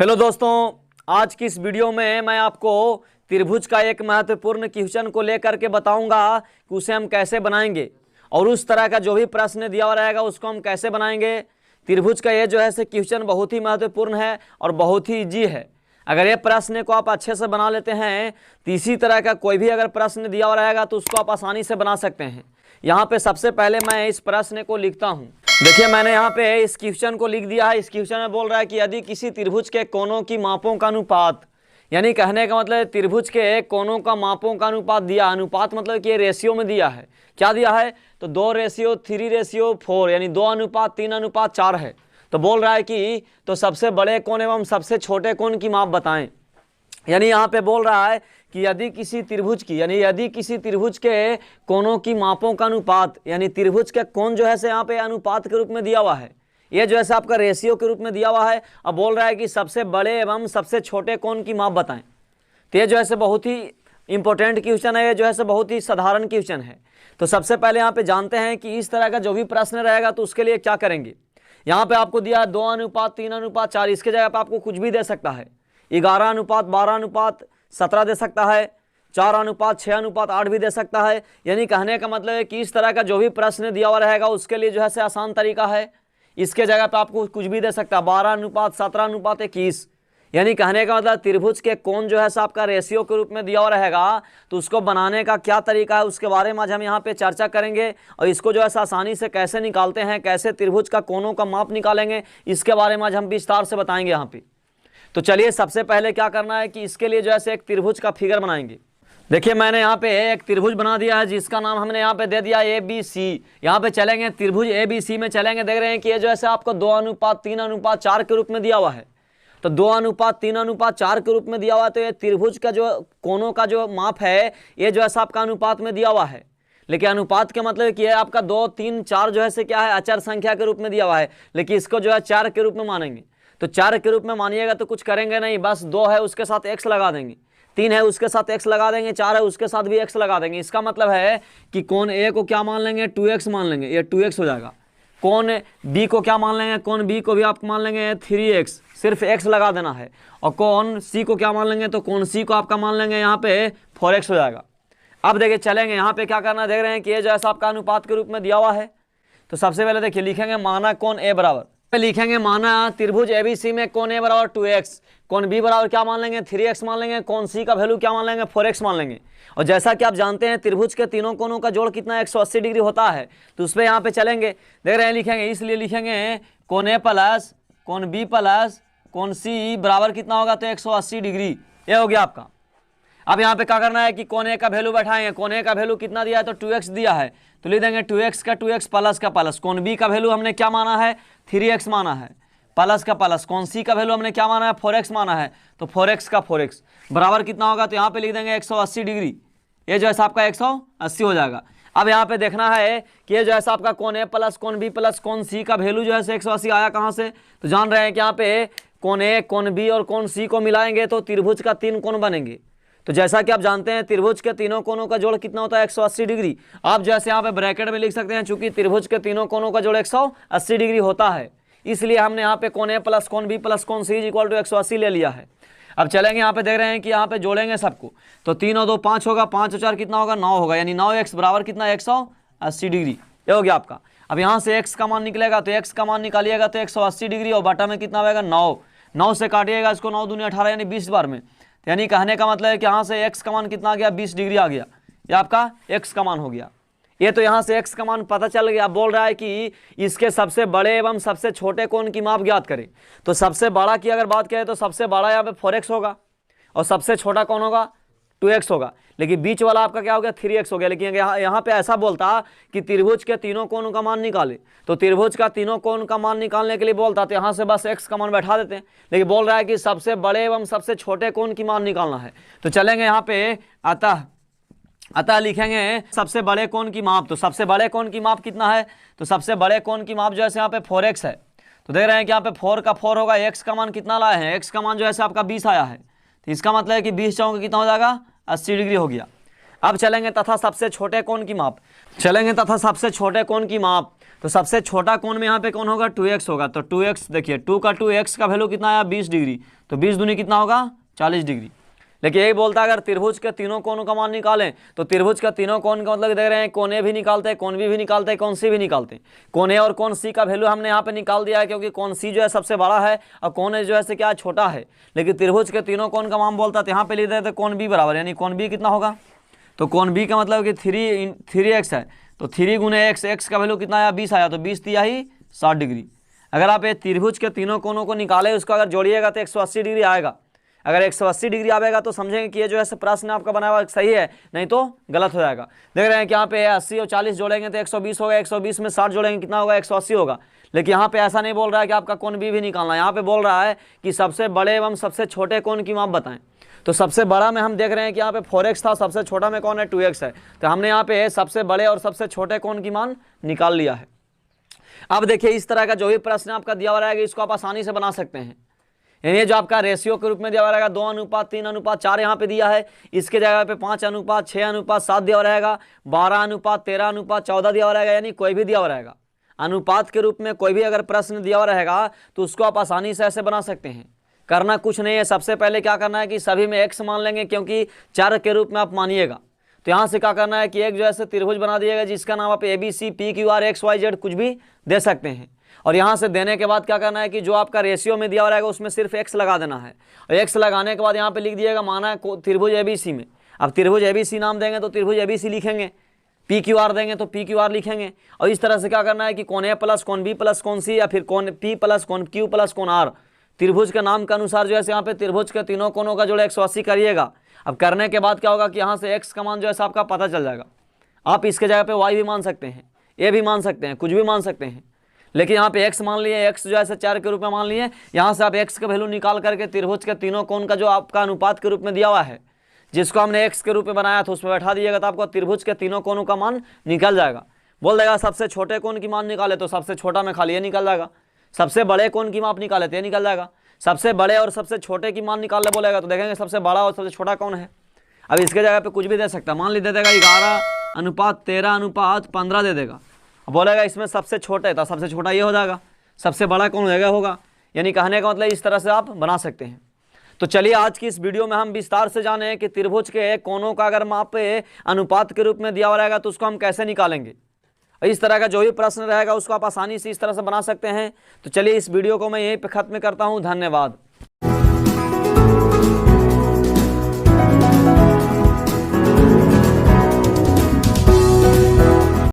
Hello दोस्तों, आज की इस वीडियो में मैं आपको त्रिभुज का एक महत्वपूर्ण क्वेश्चन को लेकर के बताऊंगा कि उसे हम कैसे बनाएंगे और उस तरह का जो भी प्रश्न दिया हुआ रहेगा उसको हम कैसे बनाएंगे। त्रिभुज का ये जो है क्वेश्चन बहुत ही महत्वपूर्ण है और बहुत ही इजी है। अगर ये प्रश्न को आप अच्छे से बना लेते हैं तो इसी तरह का कोई भी अगर प्रश्न दिया हुआ रहेगा तो उसको आप आसानी से बना सकते हैं। यहाँ पे सबसे पहले मैं इस प्रश्न को लिखता हूँ। देखिए, मैंने यहाँ पे इस क्वेश्चन को लिख दिया है। इस क्वेश्चन में बोल रहा है कि यदि किसी त्रिभुज के कोनों की मापों का अनुपात, यानी कहने का मतलब त्रिभुज के कोनों का मापों का अनुपात दिया। अनुपात मतलब कि ये रेशियो में दिया है। क्या दिया है? तो 2:3:4 यानी 2:3:4 है। तो बोल रहा है कि तो सबसे बड़े कोण एवं सबसे छोटे कोण की माप बताएं। यानी यहाँ पे बोल रहा है कि यदि किसी त्रिभुज के कोनों की मापों का अनुपात, यानी त्रिभुज के कोण जो है से यहाँ पे अनुपात के रूप में दिया हुआ है, ये जो है आपका रेशियो के रूप में दिया हुआ है। अब बोल रहा है कि सबसे बड़े एवं सबसे छोटे कोण की माप बताएं। तो ये जो है बहुत ही इंपॉर्टेंट क्वेश्चन है। ये जो है बहुत ही साधारण क्वेश्चन है। तो सबसे पहले यहाँ पे जानते हैं कि इस तरह का जो भी प्रश्न रहेगा तो उसके लिए क्या करेंगे। यहाँ पे आपको दिया 2:3:4। इसके जगह पे आपको कुछ भी दे सकता है। 11:12:17 दे सकता है। 4:6:8 भी दे सकता है। यानी कहने का मतलब है कि इस तरह का जो भी प्रश्न दिया हुआ रहेगा उसके लिए जो है आसान तरीका है। इसके जगह पे आपको कुछ भी दे सकता है। 12:17:21। यानी कहने का मतलब त्रिभुज के कोण जो है आपका रेशियो के रूप में दिया हुआ रहेगा तो उसको बनाने का क्या तरीका है उसके बारे में आज हम यहाँ पे चर्चा करेंगे। और इसको जो है आसानी से कैसे निकालते हैं, कैसे त्रिभुज का कोणों का माप निकालेंगे, इसके बारे में आज हम विस्तार से बताएंगे यहाँ पे। तो चलिए, सबसे पहले क्या करना है कि इसके लिए जो है एक त्रिभुज का फिगर बनाएंगे। देखिए, मैंने यहाँ पे एक त्रिभुज बना दिया है जिसका नाम हमने यहाँ पे दे दिया ABC। यहाँ पे चलेंगे त्रिभुज ABC में चलेंगे। देख रहे हैं कि ये जो है आपको 2:3:4 के रूप में दिया हुआ है। तो 2:3:4 के रूप में दिया हुआ है। तो ये त्रिभुज का जो कोनों का जो माप है ये जो है आपका अनुपात में दिया हुआ है। लेकिन अनुपात के मतलब कि आपका 2, 3, 4 जो है क्या है, अचर संख्या के रूप में दिया हुआ है। लेकिन इसको जो है 4 के रूप में मानेंगे। तो 4 के रूप में मानिएगा तो कुछ करेंगे नहीं, बस 2 है उसके साथ x लगा देंगे, 3 है उसके साथ x लगा देंगे, 4 है उसके साथ भी x लगा देंगे। इसका मतलब है कि कोण A को क्या मान लेंगे, 2x मान लेंगे, ये 2x हो जाएगा। कोण B को क्या मान लेंगे, कोण B को भी आप मान लेंगे 3x, सिर्फ x लगा देना है। और कोण C को क्या मान लेंगे, तो कोण C को आपका मान लेंगे यहाँ पे 4x हो जाएगा। अब देखिए चलेंगे यहाँ पे क्या करना, देख रहे हैं कि ये जो है आपका अनुपात के रूप में दिया हुआ है। तो सबसे पहले देखिए लिखेंगे माना कोण A बराबर, लिखेंगे माना त्रिभुज ABC में कोण A बराबर 2x, कोण B बराबर क्या मान लेंगे 3x मान लेंगे, कोण C का वैल्यू क्या मान लेंगे 4x मान लेंगे। और जैसा कि आप जानते हैं त्रिभुज के तीनों कोणों का जोड़ कितना 180 डिग्री होता है। तो उस पर यहाँ पे चलेंगे, देख रहे हैं लिखेंगे, इसलिए लिखेंगे कोण A प्लस कोण B प्लस कोण C बराबर कितना होगा, तो 180 डिग्री। ये हो गया आपका। अब यहाँ पे क्या करना है कि कोण A का वैल्यू बैठाएंगे। कोण A का वैल्यू कितना दिया है, तो 2x दिया है, तो लिख देंगे 2x का 2x प्लस का प्लस। कोण B का वैल्यू हमने क्या माना है, 3x माना है, प्लस का प्लस। कोण C का वैल्यू हमने क्या माना है, 4x माना है, तो 4x का 4x बराबर कितना होगा, तो यहाँ पे लिख देंगे 180 डिग्री। ये जो है आपका 180 हो जाएगा। अब यहाँ पे देखना है कि ये जो है आपका कोण A प्लस कोण B प्लस कोण C का वैल्यू जो है 180 आया कहाँ से, तो जान रहे हैं कि यहाँ पे कोण A कोण B और कोण C को मिलाएंगे तो त्रिभुज का 3 कोण बनेंगे। तो जैसा कि आप जानते हैं त्रिभुज के तीनों कोणों का जोड़ कितना होता है, 180 डिग्री। आप जैसे यहाँ पे ब्रैकेट में लिख सकते हैं, चूंकि त्रिभुज के तीनों कोणों का जोड़ 180 डिग्री होता है, इसलिए हमने यहाँ पे कोण A प्लस कोण B प्लस कोण C इक्वल टू 180 ले लिया है। अब चलेंगे यहाँ पे, देख रहे हैं कि यहाँ पे जोड़ेंगे सबको, तो 3 और 2 5 होगा, 5 और 4 कितना होगा 9 होगा, यानी 9x बराबर कितना 180 डिग्री। ये हो गया आपका। अब यहाँ से x का मान निकलेगा, तो x का मान निकालिएगा तो 180 डिग्री और बटा में कितना आएगा 9। 9 से काटिएगा इसको, 9 दूनी 18 यानी 20 बार में। यानी कहने का मतलब है कि यहाँ से x का मान कितना आ गया, 20 डिग्री आ गया। ये आपका x का मान हो गया। ये तो यहाँ से x का मान पता चल गया। बोल रहा है कि इसके सबसे बड़े एवं सबसे छोटे कोण की माप ज्ञात करें। तो सबसे बड़ा की अगर बात करें तो सबसे बड़ा यहाँ पे 4x होगा और सबसे छोटा कौन होगा 2x होगा। लेकिन बीच वाला आपका क्या हो गया 3x हो गया। लेकिन यहाँ पे ऐसा बोलता कि त्रिभुज के तीनों कोण का मान निकाले, तो त्रिभुज का तीनों कोण का मान निकालने के लिए बोलता तो यहाँ से बस x का मान बैठा देते हैं। लेकिन बोल रहा है कि सबसे बड़े एवं सबसे छोटे कोण की मान निकालना है। तो चलेंगे यहाँ पे अतः लिखेंगे सबसे बड़े कोण की माप। तो सबसे बड़े कोण की माप कितना है, तो सबसे बड़े कोण की माप जो है यहाँ पे 4x है। तो देख रहे हैं कि यहाँ पे 4 का 4 होगा, x का मान कितना लाए हैं, x का मान जो है आपका 20 आया है। तो इसका मतलब है कि 20 चौके कितना हो जाएगा 80 डिग्री हो गया। अब चलेंगे तथा सबसे छोटे कोण की माप, चलेंगे तथा सबसे छोटे कोण की माप। तो सबसे छोटा कोण में यहाँ पे कौन होगा 2x होगा। तो 2x देखिए 2 का 2x का वैल्यू कितना आया 20 डिग्री, तो 20 दूनी कितना होगा 40 डिग्री। लेकिन यही बोलता है अगर त्रिभुज के तीनों कोणों का मान निकालें तो त्रिभुज का तीनों कोण का मतलब देख रहे हैं कोण ए भी निकालते हैं, कोण बी भी निकालते हैं, कोण सी भी निकालते हैं। कोण ए और कोण सी का वैल्यू हमने यहाँ पे निकाल दिया है क्योंकि कोण सी जो है सबसे बड़ा है और कोण ए जो है क्या छोटा है। लेकिन त्रिभुज के तीनों कोण का मान बोलता है तो यहाँ पे लिख देते कोण बी बराबर, यानी कोण बी कितना होगा, तो कोण बी का मतलब कि 3x है, तो 3 गुने x का वैल्यू कितना आया 20 आया, तो 20 दिया ही 60 डिग्री। अगर आप ये त्रिभुज के तीनों कोणों को निकाले उसको अगर जोड़िएगा तो 180 डिग्री आएगा। अगर 180 डिग्री आएगा तो समझेंगे कि ये जो है प्रश्न आपका बनाया हुआ सही है, नहीं तो गलत हो जाएगा। देख रहे हैं कि यहाँ पे 80 और 40 जोड़ेंगे तो 120 होगा, 120 में 60 जोड़ेंगे कितना होगा 180 होगा। लेकिन यहाँ पे ऐसा नहीं बोल रहा है कि आपका कोण बी भी निकालना है, यहाँ पे बोल रहा है कि सबसे बड़े एवं सबसे छोटे कोण की माप बताएं। तो सबसे बड़ा में हम देख रहे हैं कि यहाँ पे 4x था, सबसे छोटा में कौन है 2x है, तो हमने यहाँ पे सबसे बड़े और सबसे छोटे कोण की मान निकाल लिया है। अब देखिए इस तरह का जो भी प्रश्न आपका दिया हुआ रहेगा इसको आप आसानी से बना सकते हैं। यानी जो आपका रेशियो के रूप में दिया हुआ रहेगा 2:3:4 यहाँ पे दिया है, इसके जगह पे 5:6:7 दिया हुआ रहेगा, 12:13:14 दिया हुआ रहेगा, यानी कोई भी दिया हुआ रहेगा अनुपात के रूप में कोई भी अगर प्रश्न दिया हुआ रहेगा तो उसको आप आसानी से ऐसे बना सकते हैं। करना कुछ नहीं है, सबसे पहले क्या करना है कि सभी में x मान लेंगे क्योंकि चर के रूप में आप मानिएगा। तो यहाँ से क्या करना है कि एक जो है त्रिभुज बना दिएगा जिसका नाम आप ABC PQR XYZ कुछ भी दे सकते हैं। और यहाँ से देने के बाद क्या करना है कि जो आपका रेशियो में दिया हुआ रहेगा उसमें सिर्फ x लगा देना है, और x लगाने के बाद यहाँ पे लिख दिएगा माना त्रिभुज ABC में। अब त्रिभुज ABC नाम देंगे तो त्रिभुज ABC लिखेंगे, PQR देंगे तो PQR लिखेंगे। और इस तरह से क्या करना है कि कोण A प्लस कोण B प्लस कोण C या फिर कोण P प्लस कोण Q प्लस कोण R, त्रिभुज के नाम के अनुसार जो है यहाँ पे त्रिभुज के तीनों कोणों का जोड़ 180 करिएगा। अब करने के बाद क्या होगा कि यहाँ से x का मान जो है आपका पता चल जाएगा। आप इसके जगह पे y भी मान सकते हैं, a भी मान सकते हैं, कुछ भी मान सकते हैं। लेकिन यहाँ पे x मान लिए, x जो है 4 के रूप में मान लिए, यहाँ से आप x का वैल्यू निकाल करके त्रिभुज के तीनों कोण का जो आपका अनुपात के रूप में दिया हुआ है जिसको हमने x के रूप में बनाया था उसमें बैठा दिएगा तो आपको त्रिभुज के तीनों कोणों का मान निकल जाएगा। बोल देगा सबसे छोटे कोण की मान निकाले तो सबसे छोटा में खाली ये निकल जाएगा, सबसे बड़े कोण की माप निकाले तो ये निकल जाएगा, सबसे बड़े और सबसे छोटे की मान निकालने बोलेगा तो देखेंगे सबसे बड़ा और सबसे छोटा कौन है। अब इसके जगह पे कुछ भी दे सकता है, मान ली दे देगा 11:13:15 दे देगा, अब बोलेगा इसमें सबसे छोटे था, सबसे छोटा ये हो जाएगा, सबसे बड़ा कौन होगा। यानी कहने का मतलब इस तरह से आप बना सकते हैं। तो चलिए आज की इस वीडियो में हम विस्तार से जाने कि त्रिभुज के कोणों का अगर माप अनुपात के रूप में दिया हुआ रहेगा तो उसको हम कैसे निकालेंगे। इस तरह का जो भी प्रश्न रहेगा उसको आप आसानी से इस तरह से बना सकते हैं। तो चलिए इस वीडियो को मैं यहीं पे खत्म करता हूँ। धन्यवाद।